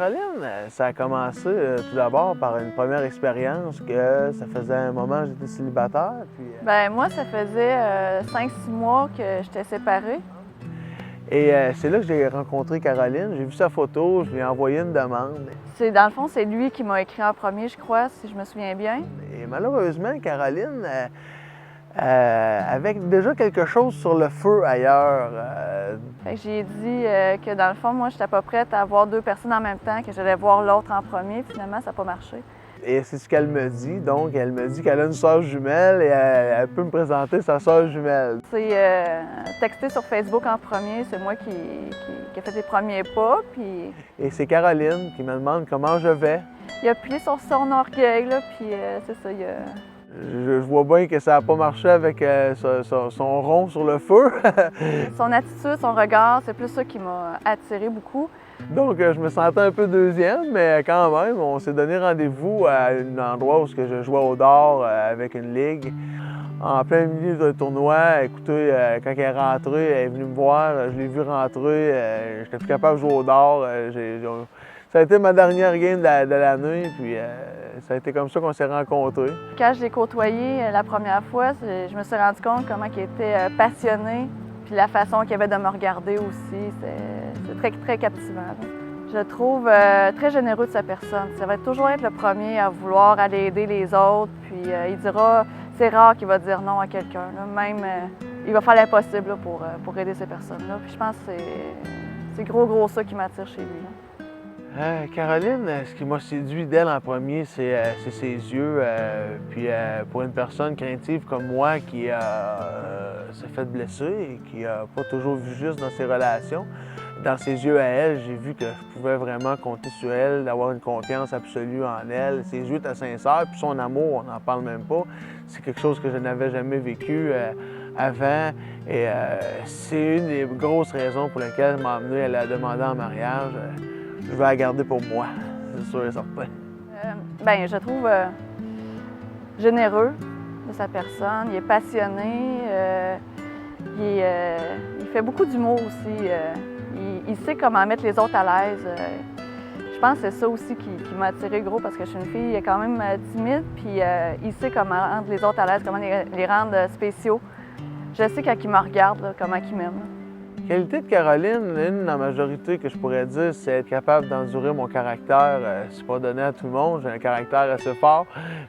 Caroline, ça a commencé tout d'abord par une première expérience que ça faisait un moment que j'étais célibataire. Ben moi, ça faisait 5-6 mois que j'étais séparée. Et c'est là que j'ai rencontré Caroline. J'ai vu sa photo, je lui ai envoyé une demande. Dans le fond, c'est lui qui m'a écrit en premier, je crois, si je me souviens bien. Et malheureusement, Caroline avait déjà quelque chose sur le feu ailleurs. Fait que j'ai dit que dans le fond, moi, j'étais pas prête à voir deux personnes en même temps, que j'allais voir l'autre en premier. Finalement, ça n'a pas marché. Et c'est ce qu'elle me dit. Donc, elle me dit qu'elle a une sœur jumelle et elle peut me présenter sa sœur jumelle. C'est texté sur Facebook en premier, c'est moi qui ai fait les premiers pas. Puis Et c'est Caroline qui me demande comment je vais. il a appuyé sur son orgueil, là, puis c'est ça, Je vois bien que ça n'a pas marché avec son rond sur le feu. Son attitude, son regard, c'est plus ça qui m'a attiré beaucoup. Donc, je me sentais un peu deuxième, mais quand même, on s'est donné rendez-vous à un endroit où je jouais au dard avec une ligue. En plein milieu d'un tournoi, écoutez, quand elle est rentrée, elle est venue me voir, je l'ai vu rentrer, j'étais plus capable de jouer au dard. Ça a été ma dernière game de l'année, puis ça a été comme ça qu'on s'est rencontrés. Quand je l'ai côtoyé la première fois, je me suis rendu compte comment il était passionné, puis la façon qu'il avait de me regarder aussi, c'est très, très captivant. Là. Je le trouve très généreux de sa personne. Ça va toujours être le premier à vouloir aller aider les autres, puis il dira, c'est rare qu'il va dire non à quelqu'un. Même, il va faire l'impossible pour aider ces personnes-là. Puis je pense que c'est gros ça qui m'attire chez lui. Là. Caroline, ce qui m'a séduit d'elle en premier, c'est ses yeux. Puis pour une personne craintive comme moi qui s'est fait blesser et qui n'a pas toujours vu juste dans ses relations, dans ses yeux à elle, j'ai vu que je pouvais vraiment compter sur elle, d'avoir une confiance absolue en elle. Ses yeux étaient sincères, puis son amour, on n'en parle même pas. C'est quelque chose que je n'avais jamais vécu avant. Et c'est une des grosses raisons pour lesquelles elle m'a amené, elle a demandé en mariage. Je vais la garder pour moi, c'est sûr et certain. Bien, je trouve généreux de sa personne, il est passionné, il fait beaucoup d'humour aussi. Il sait comment mettre les autres à l'aise. Je pense que c'est ça aussi qui m'a attiré gros parce que je suis une fille quand même timide, puis il sait comment rendre les autres à l'aise, comment les rendre spéciaux. Je sais quand il me regarde, là, comment il m'aime. La qualité de Caroline, une dans la majorité que je pourrais dire, c'est être capable d'endurer mon caractère. C'est pas donné à tout le monde, j'ai un caractère assez fort.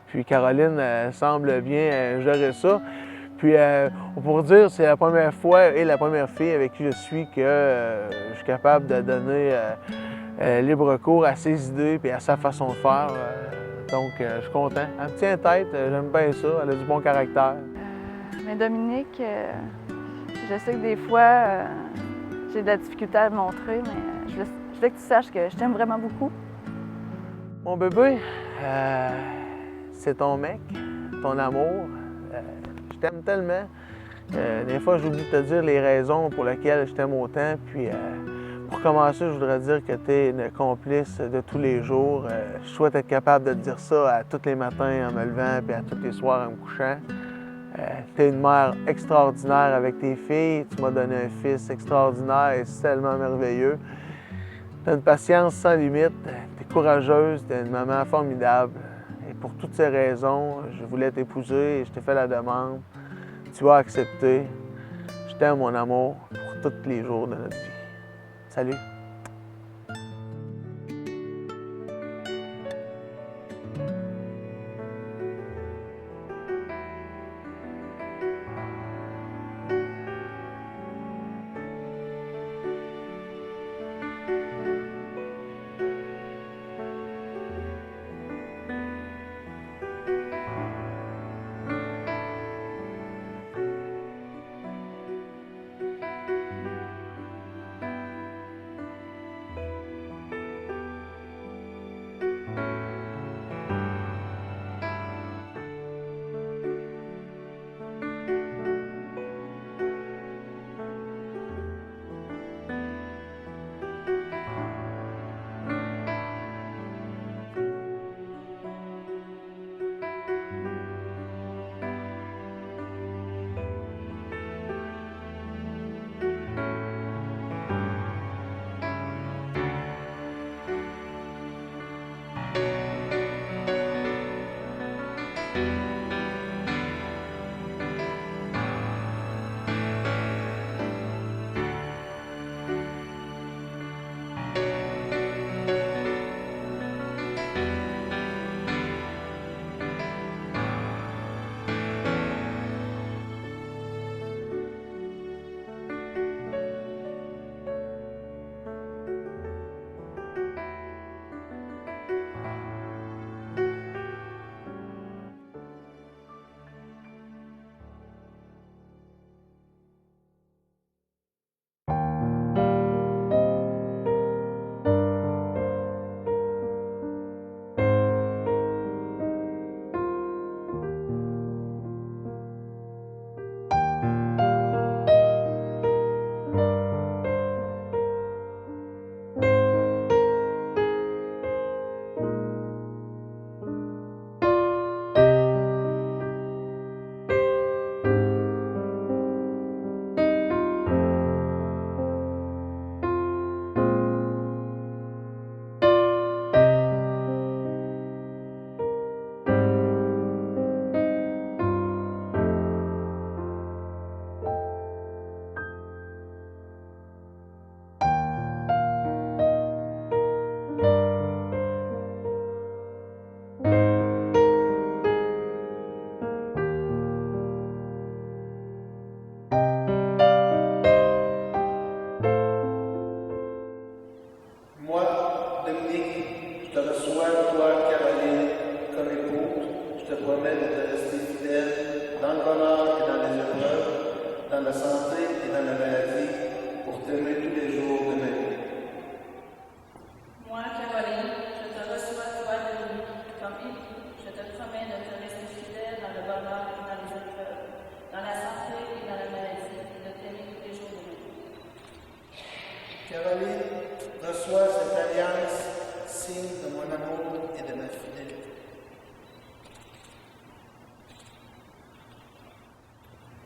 Puis Caroline semble bien gérer ça. Puis on pourrait dire c'est la première fois et la première fille avec qui je suis que je suis capable de donner libre cours à ses idées et à sa façon de faire. Donc je suis content. Elle me tient tête, j'aime bien ça, elle a du bon caractère. Mais Dominique, je sais que des fois, j'ai de la difficulté à le montrer, mais je voulais que tu saches que je t'aime vraiment beaucoup. Mon bébé, c'est ton mec, ton amour. Je t'aime tellement. Des fois, j'oublie de te dire les raisons pour lesquelles je t'aime autant. Puis, pour commencer, je voudrais dire que tu es une complice de tous les jours. Je souhaite être capable de te dire ça à tous les matins en me levant, puis à tous les soirs en me couchant. Tu es une mère extraordinaire avec tes filles. Tu m'as donné un fils extraordinaire et c'est tellement merveilleux. Tu as une patience sans limite. Tu es courageuse. Tu es une maman formidable. Et pour toutes ces raisons, je voulais t'épouser et je t'ai fait la demande. Tu as accepté. Je t'aime, mon amour, pour tous les jours de notre vie. Salut! bonheur et dans les épreuves, dans la santé et dans la maladie, pour t'aimer tous les jours de ma vie. Moi, Caroline, je te reçois, toi, Denis, comme époux. Je te promets de te rester fidèle dans le bonheur et dans les épreuves, dans la santé et dans la maladie, et de t'aimer tous les jours de ma vie. Caroline, reçois cette alliance, signe de mon amour et de ma fidélité.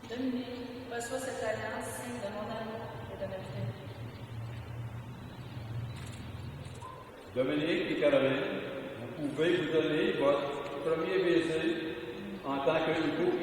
Dominique, reçois cette alliance, signe de mon amour et de ma fidélité. Dominique et Caroline, vous pouvez vous donner votre premier baiser en tant qu'époux.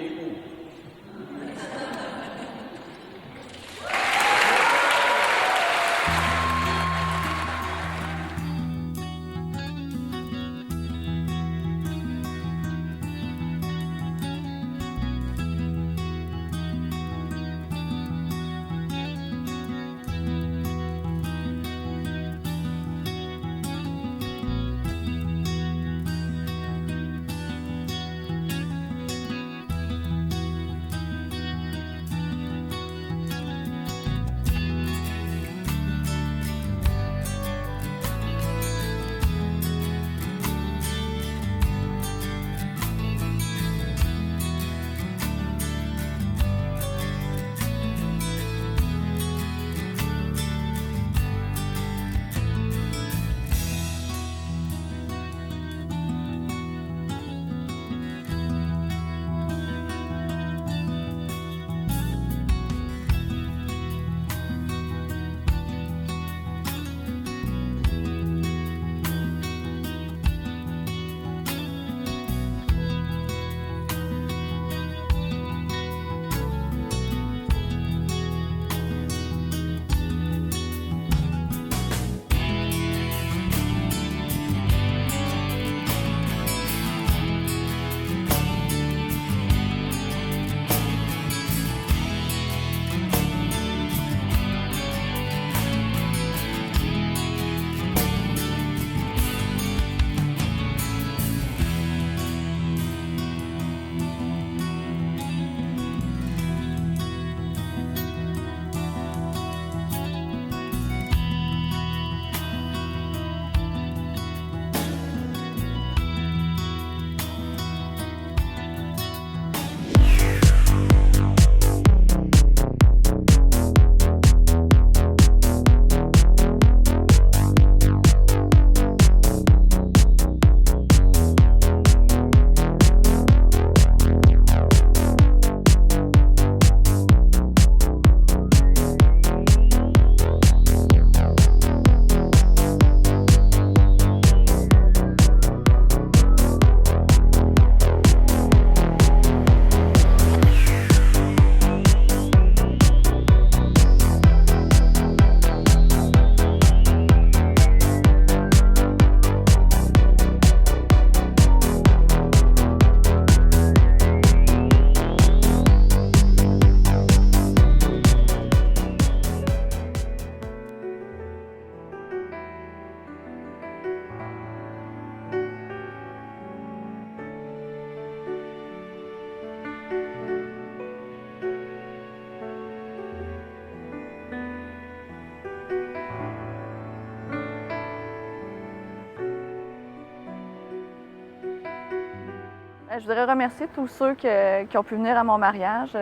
Je voudrais remercier tous ceux qui ont pu venir à mon mariage.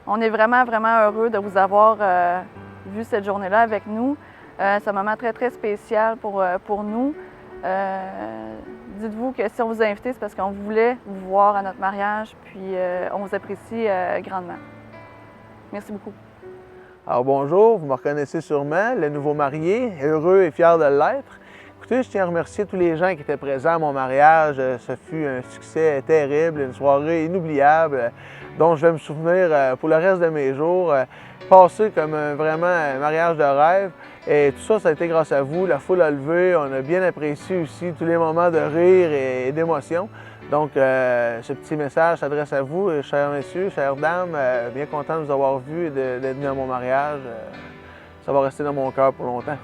On est vraiment, vraiment heureux de vous avoir vu cette journée-là avec nous. C'est un moment très, très spécial pour nous. Dites-vous que si on vous a invité, c'est parce qu'on voulait vous voir à notre mariage, puis on vous apprécie grandement. Merci beaucoup. Alors bonjour, vous me reconnaissez sûrement, le nouveau marié, heureux et fier de l'être. Écoutez, je tiens à remercier tous les gens qui étaient présents à mon mariage. Ce fut un succès terrible, une soirée inoubliable dont je vais me souvenir pour le reste de mes jours. Passé comme vraiment un mariage de rêve. Et tout ça, ça a été grâce à vous. La foule a levé, on a bien apprécié aussi tous les moments de rire et d'émotion. Donc, ce petit message s'adresse à vous, chers messieurs, chères dames. Bien content de vous avoir vus et d'être venus à mon mariage. Ça va rester dans mon cœur pour longtemps.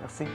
Merci.